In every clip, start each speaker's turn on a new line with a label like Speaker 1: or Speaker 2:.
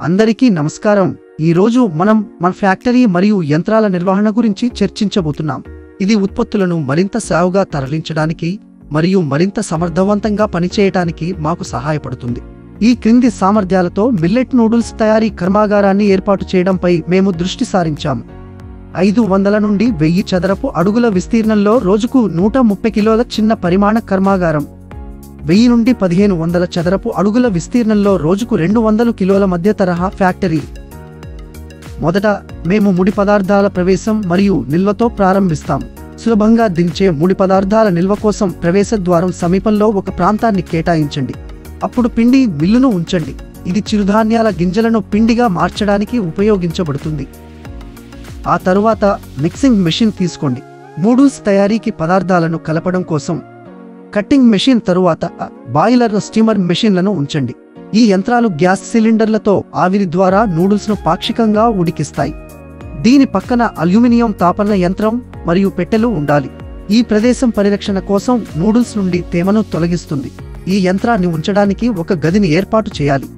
Speaker 1: అందరికీ నమస్కారం. ఈ రోజు మనం మన ఫ్యాక్టరీ మరియు యంత్రాల నిర్వహణ గురించి చర్చించబోతున్నాం. ఇది ఉత్పత్తులను మరింత సాగుగా తరలించడానికి మరియు మరింత సమర్థవంతంగా పనిచేయడానికి మాకు సహాయపడుతుంది. ఈ క్రింది సామర్థ్యాలతో మిల్లెట్ నూడిల్స్ తయారీ కర్మాగారాన్ని ఏర్పాటు చేయడంపై మేము దృష్టి సారించాము. 500 నుండి 1000 చదరపు అడుగుల విస్తీర్ణంలో రోజుకు 130 కిలోల చిన్న పరిమాణ కర్మాగారం, 1000 నుండి 1500 చదరపు అడుగుల విస్తీర్ణంలో రోజుకు 200 కిలోల మధ్య తరహా ఫ్యాక్టరీ. మొదట మేము ముడి పదార్థాల ప్రవేశం మరియు నిల్వతో ప్రారంభిస్తాం. సులభంగా దించే ముడి పదార్థాల నిల్వ కోసం ప్రవేశ ద్వారం సమీపంలో ఒక ప్రాంతాన్ని కేటాయించండి. అప్పుడు పిండి మిల్లును ఉంచండి. ఇది చిరుధాన్యాల గింజలను పిండిగా మార్చడానికి ఉపయోగించబడుతుంది. ఆ తరువాత మిక్సింగ్ మెషిన్ తీసుకోండి. నూడిల్స్ తయారీకి పదార్థాలను కలపడం కోసం కట్టింగ్ మెషిన్ తరువాత బాయిలర్ స్టీమర్ మెషిన్లను ఉంచండి. ఈ యంత్రాలు గ్యాస్ సిలిండర్లతో ఆవిరి ద్వారా నూడిల్స్ను పాక్షికంగా ఉడికిస్తాయి. దీని పక్కన అల్యూమినియం తాపన యంత్రం మరియు పెట్టెలు ఉండాలి. ఈ ప్రదేశం పరిరక్షణ కోసం నూడిల్స్ నుండి తేమను తొలగిస్తుంది. ఈ యంత్రాన్ని ఉంచడానికి ఒక గదిని ఏర్పాటు చేయాలి.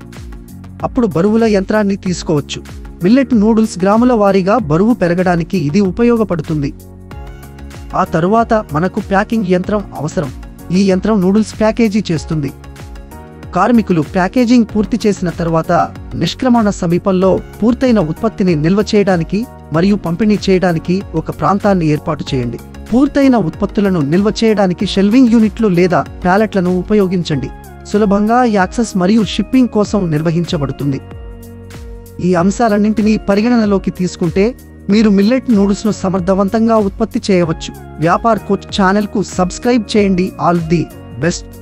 Speaker 1: అప్పుడు బరువుల యంత్రాన్ని తీసుకోవచ్చు. మిల్లెట్ నూడిల్స్ గ్రాముల వారీగా బరువు పెరగడానికి ఇది ఉపయోగపడుతుంది. ఆ తరువాత మనకు ప్యాకింగ్ యంత్రం అవసరం. ఈ యంత్రం నూడిల్స్ ప్యాకేజీ చేస్తుంది. కార్మికులు ప్యాకేజింగ్ పూర్తి చేసిన తర్వాత నిష్క్రమణ సమీపంలో పూర్తయిన ఉత్పత్తిని నిల్వ చేయడానికి మరియు పంపిణీ చేయడానికి ఒక ప్రాంతాన్ని ఏర్పాటు చేయండి. పూర్తయిన ఉత్పత్తులను నిల్వ చేయడానికి షెల్వింగ్ యూనిట్లు లేదా ప్యాలెట్లను ఉపయోగించండి. సులభంగా యాక్సెస్ మరియు షిప్పింగ్ కోసం నిర్వహించబడుతుంది. ఈ అంశాలన్నింటినీ పరిగణనలోకి తీసుకుంటే మీరు మిల్లెట్ నూడిల్స్ను సమర్థవంతంగా ఉత్పత్తి చేయవచ్చు. వ్యాపార్ కోచ్ ఛానల్కు సబ్స్క్రైబ్ చేయండి. All the best.